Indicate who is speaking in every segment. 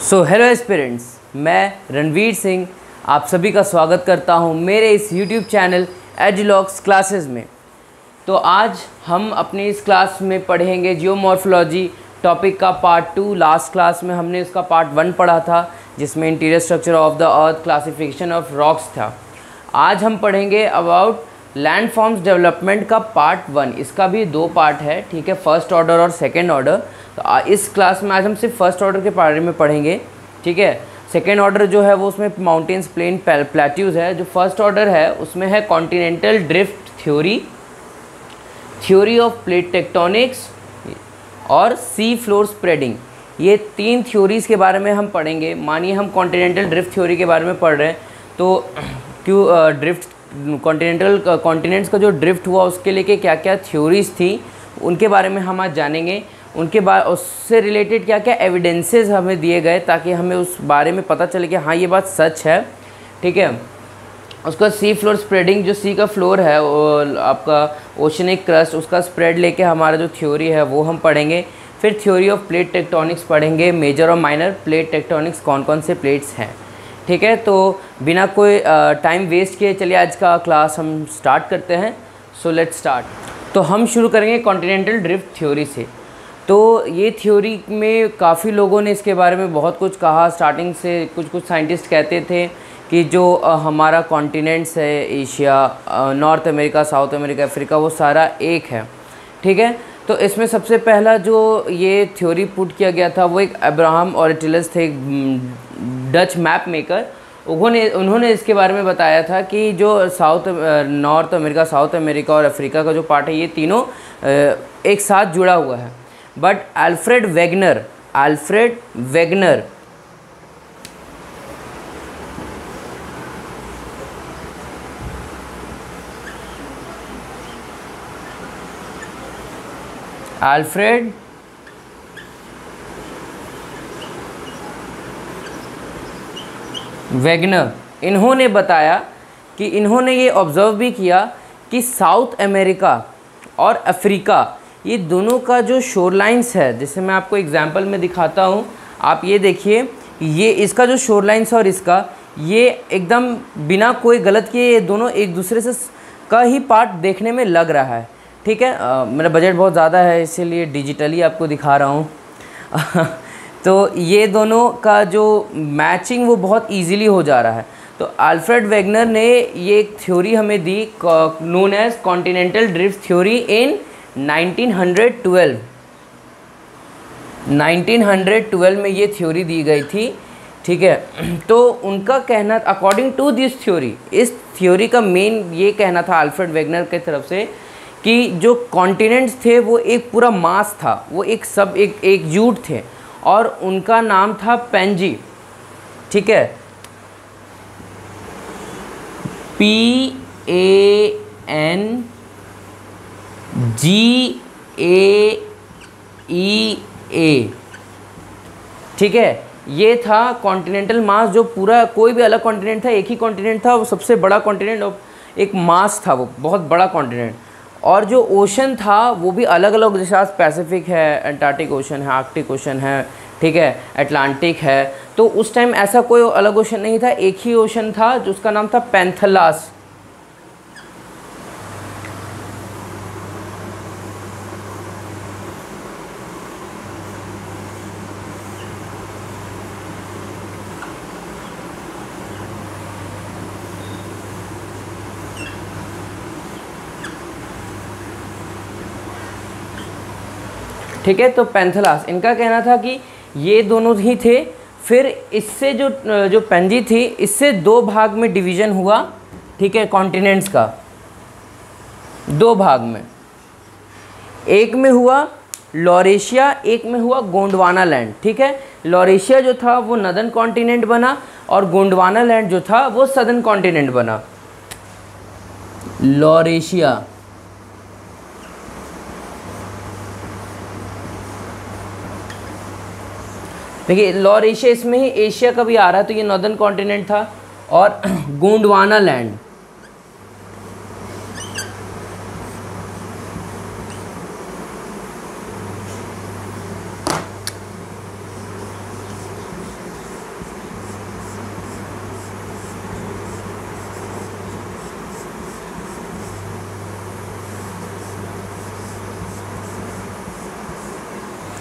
Speaker 1: Hello aspirants, मैं रणवीर सिंह आप सभी का स्वागत करता हूं मेरे इस यूट्यूब चैनल एजुलॉग्स क्लासेस में। तो आज हम अपनी इस क्लास में पढ़ेंगे जियोमॉर्फोलॉजी टॉपिक का पार्ट 2। लास्ट क्लास में हमने उसका पार्ट 1 पढ़ा था जिसमें interior structure of the earth, classification of rocks था। आज हम पढ़ेंगे अबाउट लैंड फॉर्म्स डेवलपमेंट का पार्ट 1। इसका भी 2 पार्ट है, ठीक है, फर्स्ट ऑर्डर और सेकेंड ऑर्डर। तो इस क्लास में आज हम सिर्फ फर्स्ट ऑर्डर के बारे में पढ़ेंगे, ठीक है। सेकेंड ऑर्डर जो है वो उसमें माउंटेन्स, प्लेन, प्लेट्यूज है। जो फर्स्ट ऑर्डर है उसमें है continental drift theory, theory of plate tectonics और सी फ्लोर स्प्रेडिंग। ये 3 थ्योरीज़ के बारे में हम पढ़ेंगे। मानिए हम कॉन्टिनेंटल ड्रिफ्ट थ्योरी के बारे में पढ़ रहे हैं, तो क्यों ड्रिफ्ट कॉन्टिनेंट्स का जो ड्रिफ्ट हुआ उसके लेके क्या क्या थ्योरीज़ थी उनके बारे में हम आज जानेंगे। उनके बाद उससे रिलेटेड क्या क्या एविडेंसेस हमें दिए गए ताकि हमें उस बारे में पता चले कि हाँ ये बात सच है, ठीक है। उसका सी फ्लोर स्प्रेडिंग, जो सी का फ्लोर है आपका ओशनिक क्रस्ट, उसका स्प्रेड लेके हमारा जो थ्योरी है वो हम पढ़ेंगे। फिर थ्योरी ऑफ प्लेट टेक्टोनिक्स पढ़ेंगे, मेजर और माइनर प्लेट टेक्टोनिक्स, कौन कौन से प्लेट्स हैं, ठीक है। तो बिना कोई टाइम वेस्ट किए चलिए आज का क्लास हम स्टार्ट करते हैं। So let's start. तो हम शुरू करेंगे कॉन्टिनेंटल ड्रिफ्ट थ्योरी से। तो ये थ्योरी में काफ़ी लोगों ने इसके बारे में बहुत कुछ कहा। स्टार्टिंग से कुछ साइंटिस्ट कहते थे कि जो हमारा कॉन्टिनेंट्स है, Asia, north America, south America, Africa, वो सारा एक है, ठीक है। तो इसमें सबसे पहला जो ये थ्योरी पुट किया गया था वो एक अब्राहम ऑरेटिलस थे, एक डच मैप मेकर। उन्होंने इसके बारे में बताया था कि जो नॉर्थ अमेरिका, साउथ अमेरिका और अफ्रीका का जो पार्ट है ये तीनों एक साथ जुड़ा हुआ है। बट अल्फ्रेड वेगनर इन्होंने बताया कि इन्होंने ये ऑब्ज़र्व भी किया कि साउथ अमेरिका और अफ्रीका, ये दोनों का जो शोरलाइंस है, जैसे मैं आपको एग्जांपल में दिखाता हूँ, आप ये देखिए, ये इसका जो शोरलाइंस है और इसका, ये एकदम बिना कोई गलत किए ये दोनों एक दूसरे से का ही पार्ट देखने में लग रहा है, ठीक है। मेरा बजट बहुत ज़्यादा है इसीलिए डिजिटली आपको दिखा रहा हूँ तो ये दोनों का जो मैचिंग वो बहुत ईजीली हो जा रहा है। तो अल्फ्रेड वेगनर ने ये एक थ्योरी हमें दी known as continental drift theory in 1912 में ये थ्योरी दी गई थी, ठीक है। तो उनका कहना, अकॉर्डिंग टू दिस थ्योरी, इस थ्योरी का मेन ये कहना था अल्फ्रेड वेगनर की तरफ से कि जो कॉन्टिनेंट्स थे वो एक पूरा मास था, वो एकजुट थे और उनका नाम था पेंजी, ठीक है, PANGAEA, ठीक है। ये था कॉन्टिनेंटल मास, जो पूरा कोई भी अलग कॉन्टिनेंट था, एक ही कॉन्टिनेंट था, वो सबसे बड़ा कॉन्टिनेंट और एक मास था, वो बहुत बड़ा कॉन्टिनेंट। और जो ओशन था वो भी अलग अलग, जैसे आज पैसिफिक है, अंटार्कटिक ओशन है, आर्कटिक ओशन है, ठीक है, अटलांटिक है। तो उस टाइम ऐसा कोई अलग ओशन नहीं था, एक ही ओशन था जिसका नाम था पैंथेलास। ठीक है, तो पैंथेलास, इनका कहना था कि ये दोनों ही थे। फिर इससे जो पेंजी थी, इससे 2 भाग में डिवीज़न हुआ, ठीक है, कॉन्टिनेंट्स का 2 भाग में। एक में हुआ लॉरेशिया, एक में हुआ गोंडवाना लैंड, ठीक है। लॉरेशिया जो था वो नदर्न कॉन्टिनेंट बना और गोंडवाना लैंड जो था वो सदर्न कॉन्टिनेंट बना। लॉरेशिया, देखिए लॉरेशिया, इसमें ही एशिया का भी आ रहा है, तो ये नॉर्दर्न कॉन्टिनेंट था। और गोंडवाना लैंड,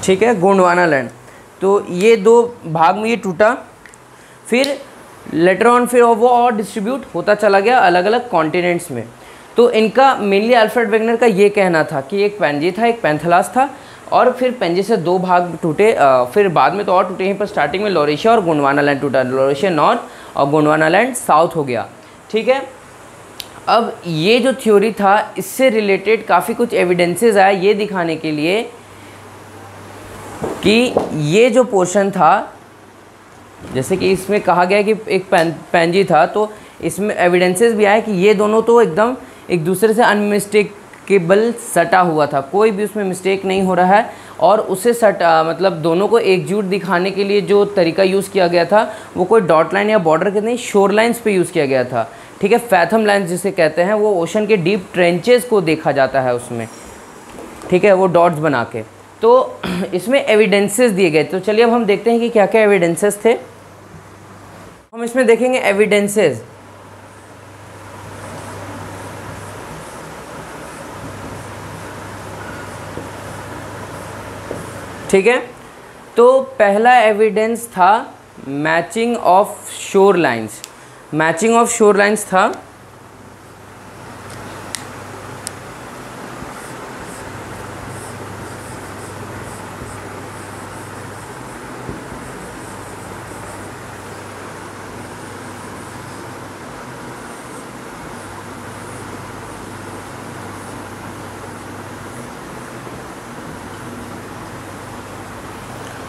Speaker 1: ठीक है, गोंडवाना लैंड। तो ये 2 भाग में ये टूटा, फिर लेटर ऑन फिर वो और डिस्ट्रीब्यूट होता चला गया अलग अलग कॉन्टिनेंट्स में। तो इनका मेनली अल्फ्रेड वेगनर का ये कहना था कि एक पैंजी था, एक पैंथेलास था, और फिर पैंजी से 2 भाग टूटे, फिर बाद में तो और टूटे हैं, पर स्टार्टिंग में लॉरेशिया और गोंडवाना लैंड टूटा। लॉरेशिया नॉर्थ और गोंडवाना लैंड साउथ हो गया। ठीक है, अब ये जो थ्योरी था इससे रिलेटेड काफ़ी कुछ एविडेंसेस आया ये दिखाने के लिए कि ये जो पोर्शन था, जैसे कि इसमें कहा गया कि एक पैंजी था, तो इसमें एविडेंसेस भी आए कि ये दोनों तो एकदम एक दूसरे से अनमिस्टेकेबल सटा हुआ था, कोई भी उसमें मिस्टेक नहीं हो रहा है। और उसे मतलब दोनों को एकजुट दिखाने के लिए जो तरीका यूज़ किया गया था वो कोई डॉट लाइन या बॉर्डर के नहीं, शोर लाइन्स पे यूज़ किया गया था। ठीक है, फैथम लाइन्स जिसे कहते हैं, वो ओशन के डीप ट्रेंचेस को देखा जाता है उसमें। ठीक है, वो डॉट्स बना के, तो इसमें एविडेंसेस दिए गए। तो चलिए अब हम देखते हैं कि क्या क्या एविडेंसेस थे। हम इसमें देखेंगे एविडेंसेस। ठीक है, तो पहला एविडेंस था मैचिंग ऑफ शोर लाइन्स। मैचिंग ऑफ शोर लाइन्स था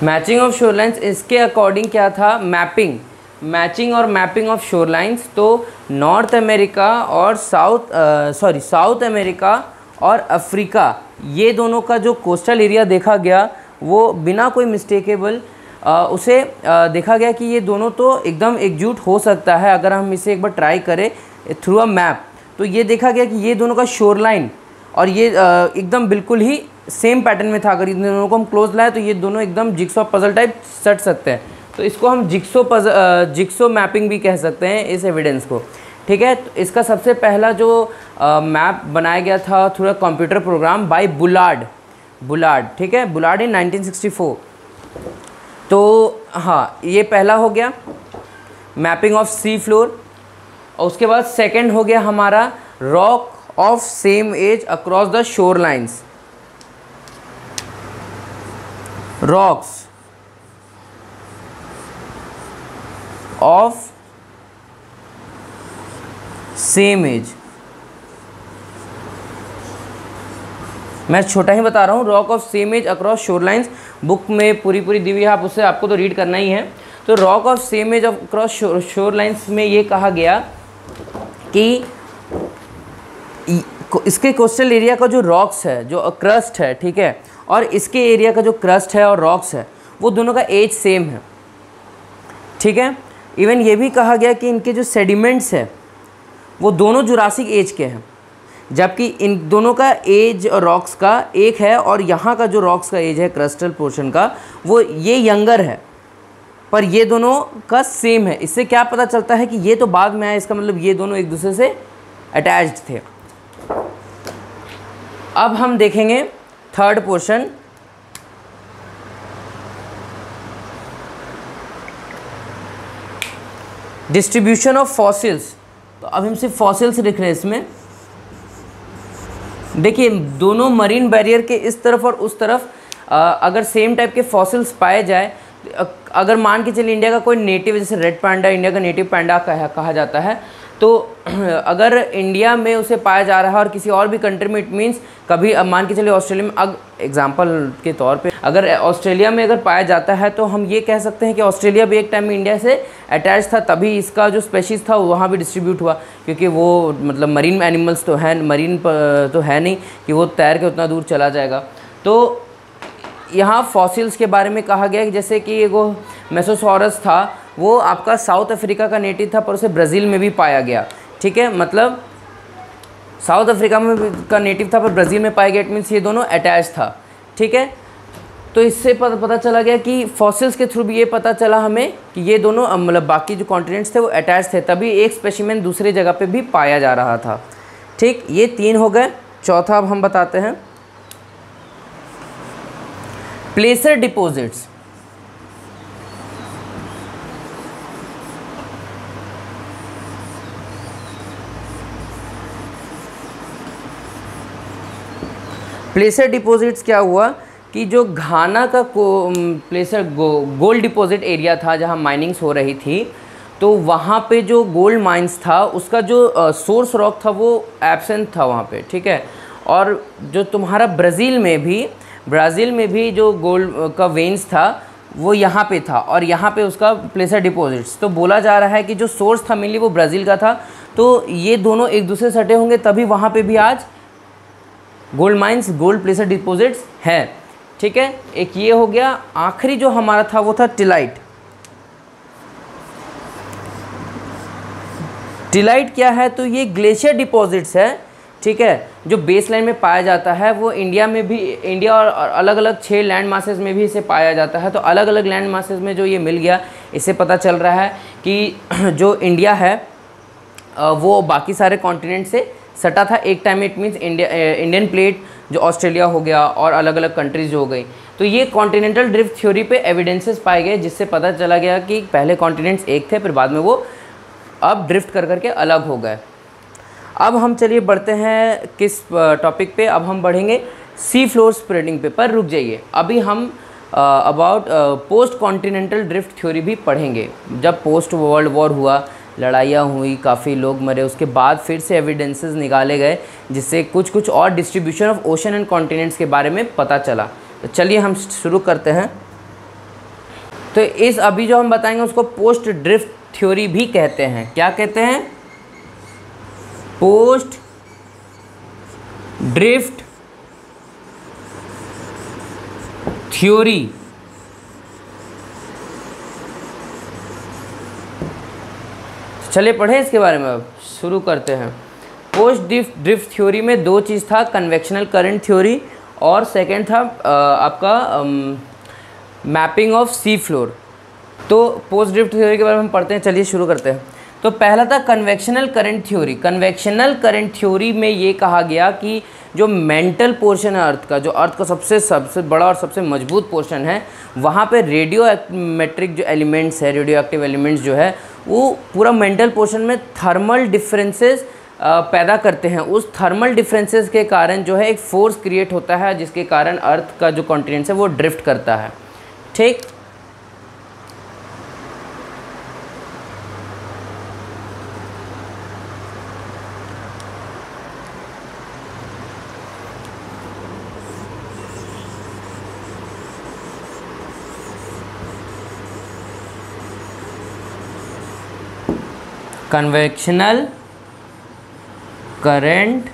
Speaker 1: मैचिंग ऑफ शोर लाइन्स। इसके अकॉर्डिंग क्या था, मैचिंग और मैपिंग ऑफ शोर लाइन्स। तो नॉर्थ अमेरिका और साउथ अमेरिका और अफ्रीका, ये दोनों का जो कोस्टल एरिया देखा गया वो बिना कोई मिस्टेकेबल उसे देखा गया कि ये दोनों तो एकदम एकजुट हो सकता है अगर हम इसे एक बार ट्राई करें थ्रू अ मैप। तो ये देखा गया कि ये दोनों का शोर लाइन और ये एकदम बिल्कुल ही सेम पैटर्न में था। अगर इन दोनों को हम क्लोज लाए तो ये दोनों एकदम जिक्सो पजल टाइप सट सकते हैं। तो इसको हम जिक्सो मैपिंग भी कह सकते हैं इस एविडेंस को। ठीक है, तो इसका सबसे पहला जो मैप बनाया गया था through a computer program by Bullard. ठीक है, बुलार्ड इन 1964। तो हाँ, ये पहला हो गया मैपिंग ऑफ सी फ्लोर। और उसके बाद सेकंड हो गया हमारा rock of same age across the shore lines. Rocks of same age, मैं छोटा ही बता रहा हूँ, rock of same age across shore lines. Book में पूरी दी हुई है, आप उससे आपको तो रीड करना ही है। तो rock of same age across shore lines में ये कहा गया कि इसके कोस्टल एरिया का जो रॉक्स है, जो क्रस्ट है, ठीक है, और इसके एरिया का जो क्रस्ट है और रॉक्स है, वो दोनों का एज सेम है। ठीक है, इवन ये भी कहा गया कि इनके जो सेडिमेंट्स है वो दोनों जुरासिक एज के हैं, जबकि इन दोनों का एज रॉक्स का एक है और यहाँ का जो रॉक्स का एज है क्रस्टल पोर्शन का वो ये यंगर है, पर ये दोनों का सेम है। इससे क्या पता चलता है कि ये तो बाद में आया, इसका मतलब ये दोनों एक दूसरे से अटैच्ड थे। अब हम देखेंगे third portion, distribution of fossils. तो अब हम सिर्फ फॉसिल्स लिख रहे हैं इसमें। देखिए, दोनों मरीन बैरियर के इस तरफ और उस तरफ अगर सेम टाइप के फॉसिल्स पाए जाए, अगर मान के चलिए इंडिया का कोई नेटिव, जैसे रेड पैंडा इंडिया का नेटिव पैंडा कहा जाता है, तो अगर इंडिया में उसे पाया जा रहा है और किसी और भी कंट्री में, इट मीन्स कभी अब मान के चलिए ऑस्ट्रेलिया में, एग्जांपल के तौर पे अगर ऑस्ट्रेलिया में अगर पाया जाता है तो हम ये कह सकते हैं कि ऑस्ट्रेलिया भी एक टाइम में इंडिया से अटैच था, तभी इसका जो स्पेशीज़ था वहाँ भी डिस्ट्रीब्यूट हुआ, क्योंकि वो मतलब मरीन एनिमल्स तो है, मरीन तो है नहीं कि वो तैर के उतना दूर चला जाएगा। तो यहाँ फॉसिल्स के बारे में कहा गया कि जैसे कि वो मेसोसॉरस था, वो आपका साउथ अफ्रीका का नेटिव था, पर उसे ब्राज़ील में भी पाया गया। ठीक है, मतलब साउथ अफ्रीका में का नेटिव था पर ब्राज़ील में पाया गया, इट मीन्स ये दोनों अटैच था। ठीक है, तो इससे पता चला गया कि फॉसिल्स के थ्रू भी ये पता चला हमें कि ये दोनों मतलब बाकी जो कॉन्टिनेंट्स थे वो अटैच थे, तभी एक स्पेसिमेन दूसरे जगह पे भी पाया जा रहा था। ठीक, ये 3 हो गए। चौथा अब हम बताते हैं। प्लेसर डिपॉजिट्स, प्लेसर डिपॉजिट्स क्या हुआ कि जो घाना का प्लेसर गोल्ड डिपॉजिट एरिया था जहां माइनिंग्स हो रही थी, तो वहाँ पे जो गोल्ड माइंस था उसका जो सोर्स रॉक था वो एब्सेंट था वहाँ पे, ठीक है। और जो तुम्हारा ब्राज़ील में भी जो गोल्ड का वेन्स था वो यहाँ पे था, और यहाँ पे उसका प्लेसर डिपॉजिट्स। तो बोला जा रहा है कि जो सोर्स था मेनली वो ब्राज़ील का था, तो ये दोनों एक दूसरे से सटे होंगे, तभी वहाँ पे भी आज गोल्ड माइंस, गोल्ड प्लेसर डिपॉजिट्स हैं, ठीक है। एक ये हो गया। आखिरी जो हमारा था वो था टिलाइट। टिलाइट क्या है? तो ये ग्लेशियर डिपॉजिट्स है, ठीक है, जो बेसलाइन में पाया जाता है। वो इंडिया में भी, इंडिया और अलग अलग 6 लैंड मासेस में भी इसे पाया जाता है। तो अलग अलग लैंड मासेस में जो ये मिल गया, इससे पता चल रहा है कि जो इंडिया है वो बाकी सारे कॉन्टिनेंट से सटा था एक time. It means Indian plate जो ऑस्ट्रेलिया हो गया और अलग अलग कंट्रीज हो गई। तो ये कॉन्टिनेंटल ड्रिफ्ट थ्योरी पे एविडेंसेस पाए गए, जिससे पता चला गया कि पहले कॉन्टिनेंट्स एक थे, फिर बाद में वो अब ड्रिफ्ट कर करके अलग हो गए। अब हम चलिए बढ़ते हैं किस टॉपिक पे? अब हम बढ़ेंगे सी फ्लोर स्प्रेडिंग पे। पर रुक जाइए, अभी हम about post continental drift theory भी पढ़ेंगे। जब पोस्ट वर्ल्ड वॉर हुआ, लड़ाइयाँ हुई, काफ़ी लोग मरे, उसके बाद फिर से एविडेंसेस निकाले गए, जिससे कुछ और distribution of ocean and continents के बारे में पता चला। तो चलिए हम शुरू करते हैं। तो इस अभी जो हम बताएंगे उसको पोस्ट ड्रिफ्ट थ्योरी भी कहते हैं। क्या कहते हैं? Post drift theory. चलिए पढ़ें इसके बारे में। अब शुरू करते हैं। पोस्ट ड्रिफ्ट थ्योरी में 2 चीज़ था, कन्वेक्शनल करंट थ्योरी और सेकंड था आपका मैपिंग ऑफ सी फ्लोर। तो पोस्ट ड्रिफ्ट थ्योरी के बारे में हम पढ़ते हैं, चलिए शुरू करते हैं। तो पहला था convectional current theory. Convectional current theory में ये कहा गया कि जो मेंटल पोर्शन है अर्थ का, जो अर्थ का सबसे बड़ा और सबसे मजबूत पोर्शन है, वहाँ पे रेडियोमेट्रिक जो एलिमेंट्स है, रेडियो एक्टिव एलिमेंट्स जो है, वो पूरा मेंटल पोर्शन में थर्मल डिफरेंसेस पैदा करते हैं। उस थर्मल डिफरेंसेस के कारण जो है एक फोर्स क्रिएट होता है, जिसके कारण अर्थ का जो कॉन्टिनेंट है वो ड्रिफ्ट करता है, ठीक। कन्वेक्शनल करंट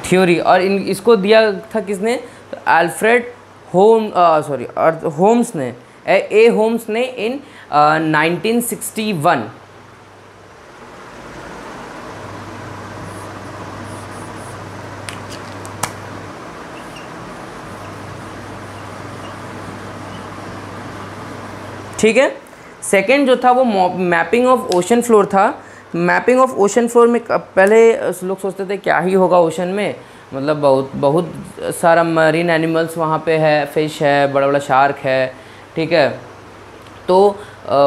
Speaker 1: थ्योरी, और इसको दिया था किसने? तो अल्फ्रेड होम्स ने, ए होम्स ने इन 1961। ठीक है। सेकेंड जो था वो मैपिंग ऑफ ओशन फ्लोर था। मैपिंग ऑफ ओशन फ्लोर में पहले लोग सोचते थे क्या ही होगा ओशन में, मतलब बहुत सारा मरीन एनिमल्स वहाँ पे है, फिश है, बड़ा बड़ा शार्क है, ठीक है। तो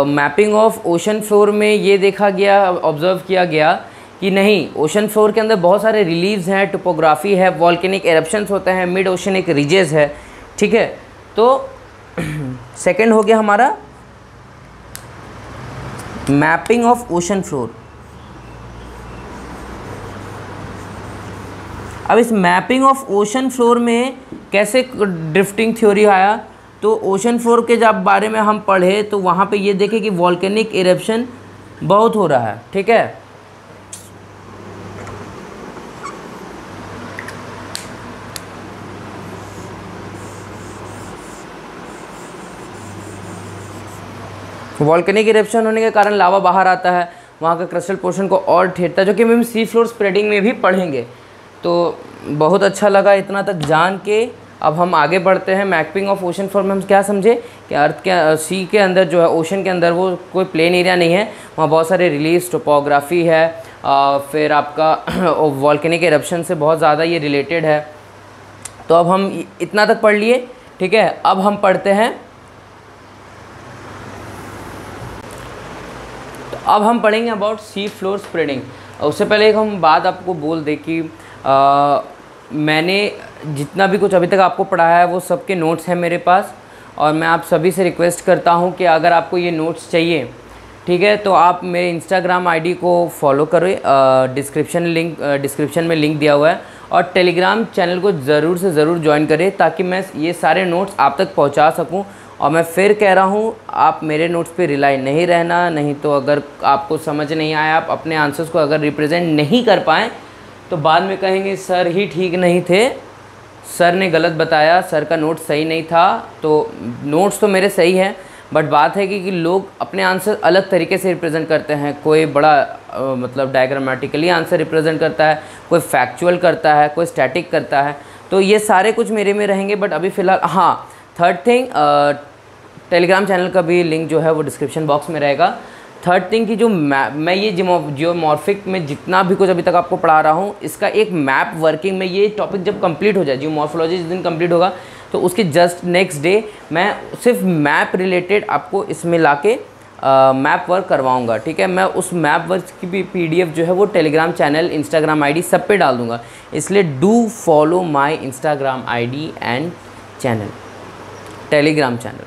Speaker 1: मैपिंग ऑफ ओशन फ्लोर में ये देखा गया, ऑब्जर्व किया गया कि नहीं, ओशन फ्लोर के अंदर बहुत सारे रिलीव्स हैं, टोपोग्राफी है, वॉल्केनिक एरप्शंस होते हैं, मिड ओशनिक रिजेस है, ठीक है। तो सेकेंड हो गया हमारा मैपिंग ऑफ ओशन फ्लोर। अब इस मैपिंग ऑफ ओशन फ्लोर में कैसे ड्रिफ्टिंग थ्योरी आया? तो ओशन फ्लोर के जब बारे में हम पढ़े तो वहाँ पे ये देखे कि वॉल्केनिक इरप्शन बहुत हो रहा है, ठीक है। वॉल्केनिक इरप्शन होने के कारण लावा बाहर आता है, वहाँ का क्रिस्टल पोर्शन को और ठेठता है, जो कि हम सी फ्लोर स्प्रेडिंग में भी पढ़ेंगे। तो बहुत अच्छा लगा इतना तक जान के। अब हम आगे बढ़ते हैं। मैपिंग ऑफ ओशन फ्लोर में हम क्या समझे कि अर्थ के सी के अंदर जो है, ओशन के अंदर, वो कोई प्लेन एरिया नहीं है, वहाँ बहुत सारे रिलीज, टोपोग्राफी है, फिर आपका वॉल्केनिक इरप्शन से बहुत ज़्यादा ये रिलेटेड है। तो अब हम इतना तक पढ़ लिए, ठीक है। अब हम पढ़ते हैं, तो अब हम पढ़ेंगे अबाउट सी फ्लोर स्प्रेडिंग। उससे पहले एक हम बात आपको बोल दें कि मैंने जितना भी कुछ अभी तक आपको पढ़ाया है वो सबके नोट्स हैं मेरे पास, और मैं आप सभी से रिक्वेस्ट करता हूं कि अगर आपको ये नोट्स चाहिए, ठीक है, तो आप मेरे इंस्टाग्राम आईडी को फॉलो करें, डिस्क्रिप्शन में लिंक दिया हुआ है, और टेलीग्राम चैनल को ज़रूर से ज़रूर ज्वाइन करें ताकि मैं ये सारे नोट्स आप तक पहुंचा सकूं। और मैं फिर कह रहा हूं, आप मेरे नोट्स पे रिलाई नहीं रहना, नहीं तो अगर आपको समझ नहीं आया, आप अपने आंसर्स को अगर रिप्रेजेंट नहीं कर पाएँ तो बाद में कहेंगे सर ही ठीक नहीं थे, सर ने गलत बताया, सर का नोट्स सही नहीं था। तो नोट्स तो मेरे सही हैं, बट बात है कि लोग अपने आंसर अलग तरीके से रिप्रेजेंट करते हैं। कोई बड़ा मतलब डायग्रामेटिकली आंसर रिप्रेजेंट करता है, कोई फैक्चुअल करता है, कोई स्टैटिक करता है। तो ये सारे कुछ मेरे में रहेंगे, बट अभी फ़िलहाल हाँ, थर्ड थिंग, टेलीग्राम चैनल का भी लिंक जो है वो डिस्क्रिप्शन बॉक्स में रहेगा। थर्ड थिंग की जो मैं ये जियोमॉर्फिक में जितना भी कुछ अभी तक आपको पढ़ा रहा हूँ, इसका एक मैप वर्किंग में ये टॉपिक जब कंप्लीट हो जाए, जियोमॉर्फोलॉजी जिस दिन कंप्लीट होगा, तो उसके जस्ट नेक्स्ट डे मैं सिर्फ मैप रिलेटेड आपको इसमें लाके मैप वर्क करवाऊंगा, ठीक है। मैं उस मैप वर्क की भी PDF जो है वो टेलीग्राम चैनल, इंस्टाग्राम ID सब पे डाल दूंगा, इसलिए do follow my Instagram ID and channel, Telegram channel,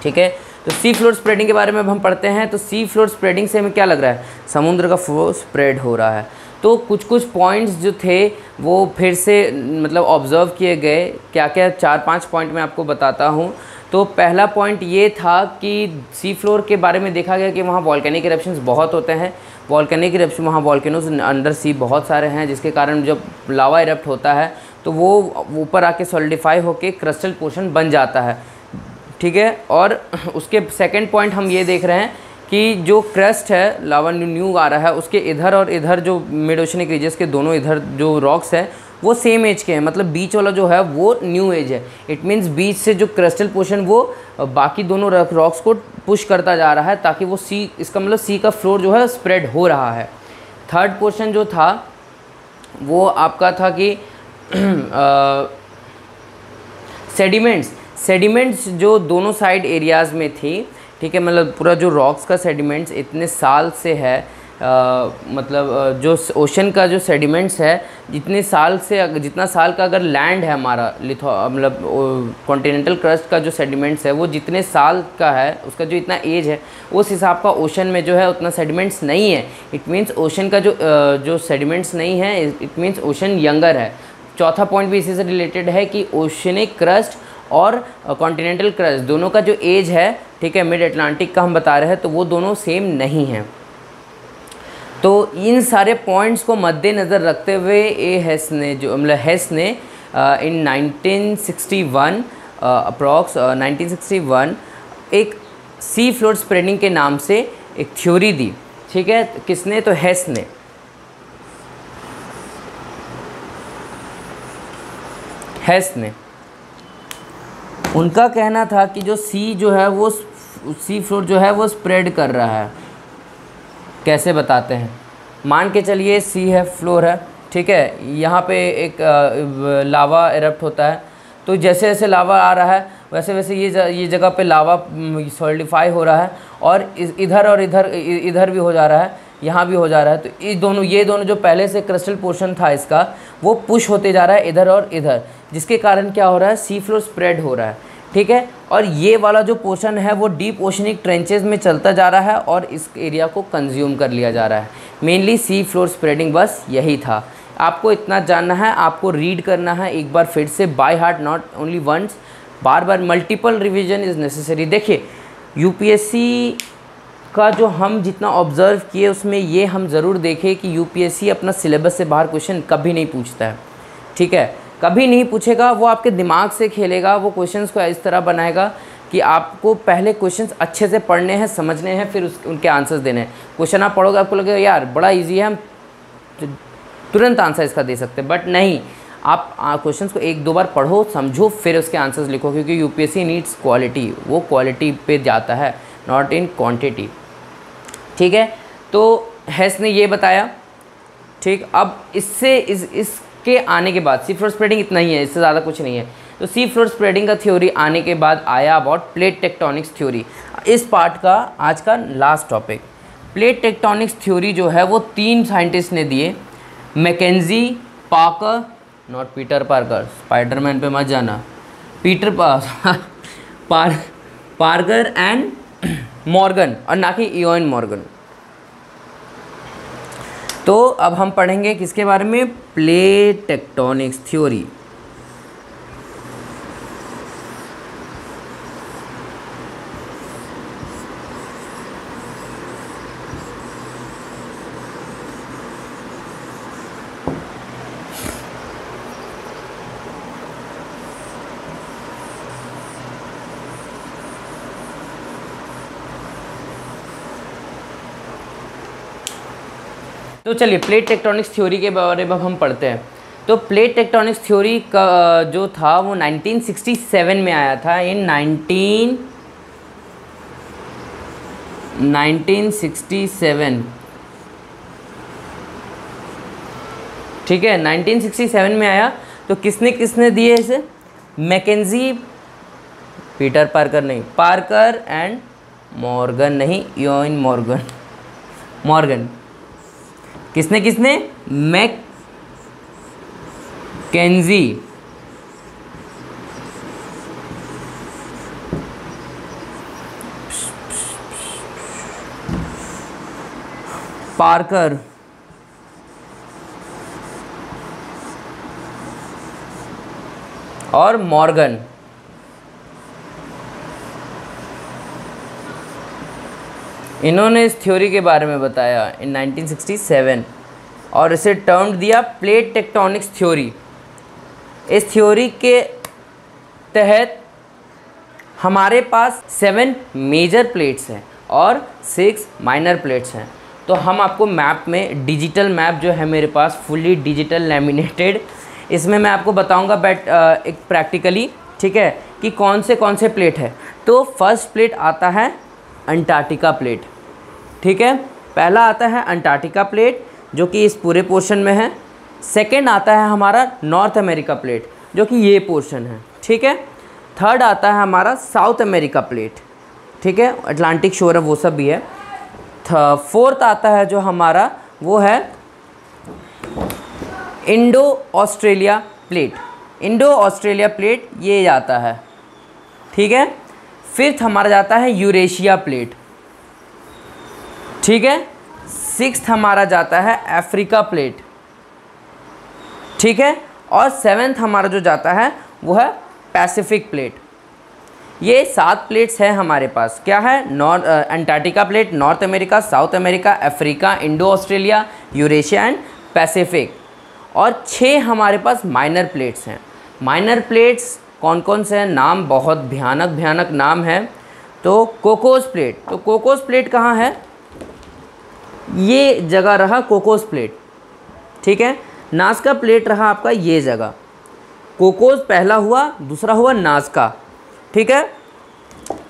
Speaker 1: ठीक है। तो सी फ्लोर स्प्रेडिंग के बारे में अब हम पढ़ते हैं। तो सी फ्लोर स्प्रेडिंग से हमें क्या लग रहा है, समुद्र का फ्लो स्प्रेड हो रहा है। तो कुछ कुछ पॉइंट्स जो थे वो फिर से मतलब ऑब्ज़र्व किए गए। क्या क्या 4-5 पॉइंट मैं आपको बताता हूँ। तो पहला पॉइंट ये था कि सी फ्लोर के बारे में देखा गया कि वहाँ वॉल्केनिक इरप्शंस बहुत होते हैं। वॉल्केनिक इरप्शन, वहाँ वॉल्केनोज अंडर सी बहुत सारे हैं, जिसके कारण जब लावा इरप्ट होता है तो वो ऊपर आके सॉलिडिफाई होके क्रिस्टल पोर्शन बन जाता है, ठीक है। और उसके सेकंड पॉइंट हम ये देख रहे हैं कि जो क्रस्ट है, लावा न्यू आ रहा है, उसके इधर और इधर जो मिड ओशनिक रीजस के दोनों इधर जो रॉक्स हैं वो सेम एज के हैं, मतलब बीच वाला जो है वो न्यू एज है। इट मीन्स बीच से जो क्रिस्टल पोर्शन वो बाकी दोनों रॉक्स को पुश करता जा रहा है, ताकि वो सी, इसका मतलब सी का फ्लोर जो है स्प्रेड हो रहा है। थर्ड पोर्शन जो था वो आपका था कि सेडिमेंट्स जो दोनों साइड एरियाज़ में थी, ठीक है, मतलब पूरा जो रॉक्स का सेडिमेंट्स इतने साल से है, मतलब जो ओशन का जो सेडिमेंट्स है, जितने साल से, जितना साल का अगर लैंड है हमारा मतलब कॉन्टिनेंटल क्रस्ट का जो सेडिमेंट्स है वो जितने साल का है, उसका जो इतना एज है, उस हिसाब का ओशन में जो है उतना सेडिमेंट्स नहीं है। इट मीन्स ओशन का जो सेडिमेंट्स नहीं है, इट मीन्स ओशन यंगर है। चौथा पॉइंट भी इसी से रिलेटेड है कि ओशनिक क्रस्ट और कॉन्टिनेंटल क्रस्ट दोनों का जो एज है, ठीक है, मिड अटलांटिक का हम बता रहे हैं, तो वो दोनों सेम नहीं हैं। तो इन सारे पॉइंट्स को मद्देनज़र रखते हुए हेस ने इन 1961 अप्रॉक्स 1961 एक सी फ्लोर स्प्रेडिंग के नाम से एक थ्योरी दी, ठीक है। किसने, तो हेस ने उनका कहना था कि जो सी जो है वो सी फ्लोर जो है वो स्प्रेड कर रहा है। कैसे बताते हैं, मान के चलिए सी है, फ्लोर है, ठीक है, यहाँ पे एक लावा इरप्ट होता है, तो जैसे जैसे लावा आ रहा है वैसे वैसे ये जगह पे लावा सॉलिडिफाई हो रहा है, और इधर और इधर भी हो जा रहा है, यहाँ भी हो जा रहा है। तो ये दोनों जो पहले से क्रिस्टल पोर्शन था इसका, वो पुश होते जा रहा है इधर और इधर, जिसके कारण क्या हो रहा है, सी फ्लोर स्प्रेड हो रहा है, ठीक है। और ये वाला जो पोर्शन है वो डीप ओशनिक ट्रेंचेस में चलता जा रहा है और इस एरिया को कंज्यूम कर लिया जा रहा है। मेनली सी फ्लोर स्प्रेडिंग बस यही था। आपको इतना जानना है, आपको रीड करना है एक बार फिर से by heart, not only once, बार बार मल्टीपल रिवीजन इज़ नेसेसरी। देखिए यूपीएससी का जो हम जितना ऑब्ज़र्व किए उसमें ये हम ज़रूर देखें कि यूपीएससी अपना सिलेबस से बाहर क्वेश्चन कभी नहीं पूछता है, ठीक है, कभी नहीं पूछेगा। वो आपके दिमाग से खेलेगा, वो क्वेश्चंस को इस तरह बनाएगा कि आपको पहले क्वेश्चंस अच्छे से पढ़ने हैं, समझने हैं, फिर उनके आंसर्स देने हैं। क्वेश्चन आप पढ़ोगे आपको लगेगा यार बड़ा इजी है, हम तुरंत आंसर इसका दे सकते हैं, बट नहीं, आप क्वेश्चंस को 1-2 बार पढ़ो, समझो, फिर उसके आंसर्स लिखो, क्योंकि यूपीएससी नीड्स क्वालिटी, वो क्वालिटी पे जाता है, नॉट इन क्वांटिटी, ठीक है। तो हेस ने ये बताया, ठीक। अब इससे इस के आने के बाद, सी फ्लोर स्प्रेडिंग इतना ही है, इससे ज़्यादा कुछ नहीं है। तो सी फ्लोर स्प्रेडिंग का थ्योरी आने के बाद आया अबाउट प्लेट टेक्टोनिक्स थ्योरी। इस पार्ट का आज का last topic. Plate tectonics theory जो है वो 3 साइंटिस्ट ने दिए, McKenzie, Parker, not Peter Parker, Spiderman पे मत जाना, पीटर पार्कर एंड मॉर्गन, और ना कि इयोन मॉर्गन। तो अब हम पढ़ेंगे किसके बारे में, प्लेट टेक्टोनिक्स थ्योरी। तो चलिए प्लेट टेक्टोनिक्स थ्योरी के बारे में हम पढ़ते हैं। तो प्लेट टेक्टोनिक्स थ्योरी का जो था वो 1967 में आया था। इन 1967, ठीक है, 1967 में आया। तो किसने किसने दिए इसे, मैकेंजी, पीटर पार्कर नहीं, पार्कर एंड मॉर्गन नहीं, इयोन मॉर्गन। किसने किसने, मैकेंजी, पार्कर और मॉर्गन। इन्होंने इस थ्योरी के बारे में बताया इन 1967 और इसे टर्म दिया प्लेट टेक्टोनिक्स थ्योरी। इस थ्योरी के तहत हमारे पास 7 मेजर प्लेट्स हैं और 6 माइनर प्लेट्स हैं। तो हम आपको मैप में, डिजिटल मैप जो है मेरे पास फुली डिजिटल लैमिनेटेड, इसमें मैं आपको बताऊंगा एक प्रैक्टिकली, ठीक है, कि कौन से प्लेट है। तो फर्स्ट प्लेट आता है अंटार्कटिका प्लेट, ठीक है, पहला आता है अंटार्कटिका प्लेट जो कि इस पूरे पोर्शन में है। सेकंड आता है हमारा नॉर्थ अमेरिका प्लेट जो कि ये पोर्शन है, ठीक है। थर्ड आता है हमारा साउथ अमेरिका प्लेट, ठीक है, अटलांटिक शोर है वो सब भी है। फोर्थ आता है जो हमारा वो है Indo Australia plate, Indo Australia plate ये जाता है, ठीक है। फिफ्थ हमारा जाता है यूरेशिया प्लेट, ठीक है। सिक्स्थ हमारा जाता है अफ्रीका प्लेट, ठीक है। और सेवेंथ हमारा जो जाता है वो है पैसिफिक प्लेट। ये 7 प्लेट्स हैं हमारे पास। क्या है, Antarctica plate, north America, south America, Africa, Indo Australia, Eurasia and Pacific. और 6 हमारे पास माइनर प्लेट्स हैं। माइनर प्लेट्स कौन कौन से हैं, नाम बहुत भयानक नाम है। तो कोकोस प्लेट, तो कोकोस प्लेट कहाँ है, ये जगह रहा कोकोस प्लेट, ठीक है। नाज़का प्लेट रहा आपका ये जगह। कोकोस पहला हुआ, दूसरा हुआ नाज़का, ठीक है।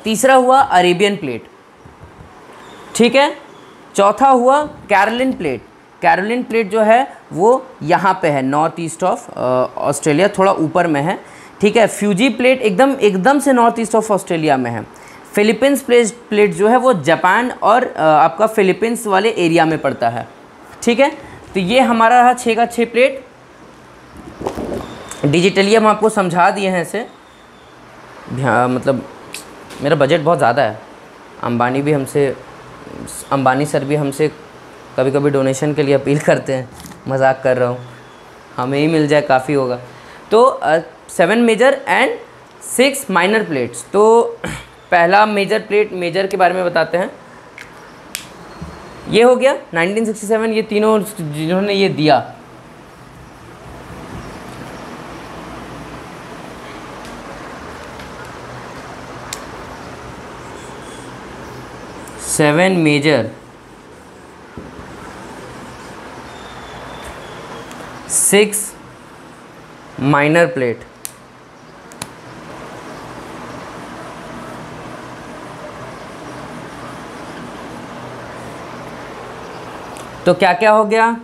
Speaker 1: तीसरा हुआ अरेबियन प्लेट, ठीक है। चौथा हुआ कैरोलिन प्लेट। कैरोलिन प्लेट जो है वो यहाँ पे है, नॉर्थ ईस्ट ऑफ ऑस्ट्रेलिया, थोड़ा ऊपर में है, ठीक है। फ्यूजी प्लेट एकदम से नॉर्थ ईस्ट ऑफ ऑस्ट्रेलिया में है। फिलीपींस प्लेट जो है वो जापान और आपका फिलीपींस वाले एरिया में पड़ता है, ठीक है। तो ये हमारा रहा 6 का 6 प्लेट। डिजिटली हम आपको समझा दिए हैं इसे, मतलब मेरा बजट बहुत ज़्यादा है। अंबानी सर भी हमसे कभी कभी डोनेशन के लिए अपील करते हैं, मजाक कर रहा हूँ, हमें ही मिल जाए काफ़ी होगा। तो 7 मेजर एंड 6 माइनर प्लेट्स। तो पहला मेजर के बारे में बताते हैं। ये हो गया 1967, ये तीनों जिन्होंने ये दिया। Seven major, 6 minor plate. तो क्या क्या हो गया,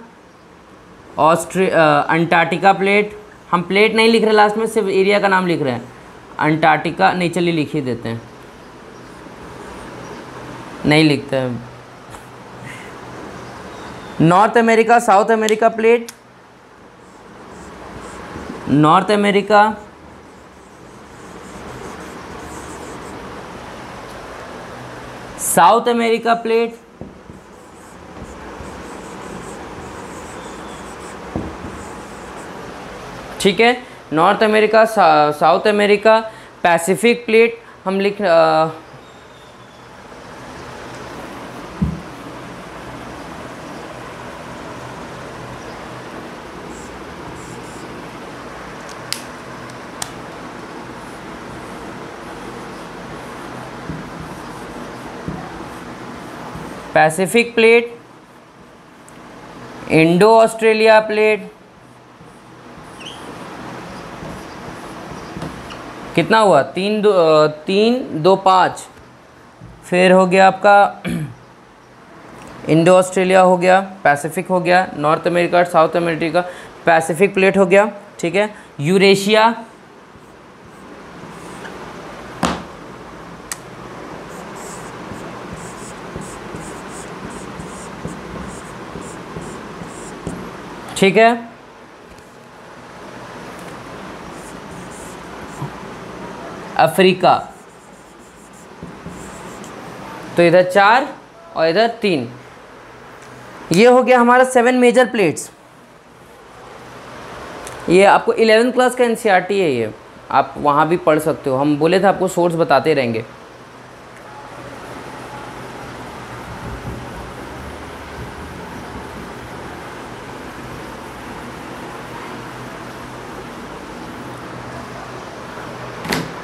Speaker 1: अंटार्कटिका प्लेट, हम प्लेट नहीं लिख रहे लास्ट में, सिर्फ एरिया का नाम लिख रहे हैं। अंटार्कटिका नहीं, चलिए लिख ही देते हैं, नहीं लिखते हैं। North America, south America plate, north America, south America plate, ठीक है। North America, south America, Pacific plate हम लिख Pacific plate, Indo Australia plate, कितना हुआ, 3-2-5, फिर हो गया आपका इंडो ऑस्ट्रेलिया हो गया, पैसिफिक हो गया, north America, south America, Pacific plate हो गया, ठीक है। यूरेशिया, ठीक है। अफ्रीका, तो इधर 4 और इधर 3, ये हो गया हमारा 7 मेजर प्लेट्स। ये आपको 11th क्लास का एनसीईआरटी है, ये आप वहाँ भी पढ़ सकते हो, हम बोले थे आपको सोर्स बताते रहेंगे।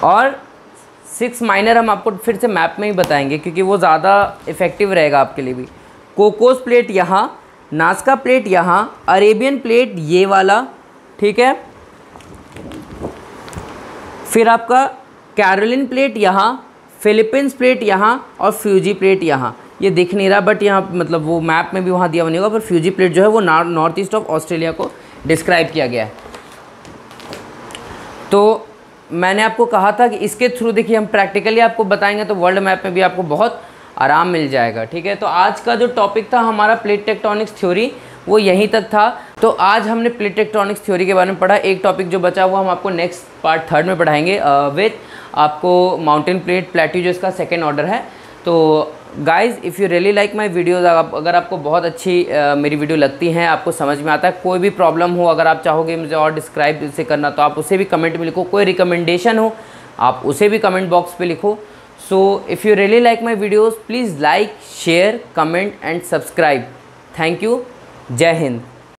Speaker 1: और 6 माइनर हम आपको फिर से मैप में ही बताएंगे, क्योंकि वो ज़्यादा इफ़ेक्टिव रहेगा आपके लिए भी। कोकोस प्लेट यहाँ, नास्का प्लेट यहाँ, अरेबियन प्लेट ये वाला, ठीक है। फिर आपका कैरोलिन प्लेट यहाँ, फिलीपींस प्लेट यहाँ और फ्यूजी प्लेट यहाँ। ये दिख नहीं रहा बट यहाँ मतलब वो मैप में भी वहाँ दिया बनेगा, पर फ्यूजी प्लेट जो है वो नॉर्थ ईस्ट ऑफ ऑस्ट्रेलिया को डिस्क्राइब किया गया है। तो मैंने आपको कहा था कि इसके थ्रू देखिए हम प्रैक्टिकली आपको बताएंगे तो वर्ल्ड मैप में भी आपको बहुत आराम मिल जाएगा, ठीक है। तो आज का जो टॉपिक था हमारा प्लेट टेक्टोनिक्स थ्योरी, वो यहीं तक था। तो आज हमने प्लेट टेक्टोनिक्स थ्योरी के बारे में पढ़ा। एक टॉपिक जो बचा हुआ हम आपको नेक्स्ट पार्ट 3 में पढ़ाएंगे विथ आपको माउंटेन प्लेट प्लेट्यू, जो इसका सेकेंड ऑर्डर है। तो guys if you really like my videos, अगर आपको बहुत अच्छी मेरी वीडियो लगती हैं, आपको समझ में आता है, कोई भी प्रॉब्लम हो, अगर आप चाहोगे मुझे और डिस्क्राइब इसे करना तो आप उसे भी कमेंट में लिखो, कोई रिकमेंडेशन हो आप उसे भी कमेंट बॉक्स पे लिखो। So if you really like my videos please like, share, comment and subscribe. Thank you. जय हिंद।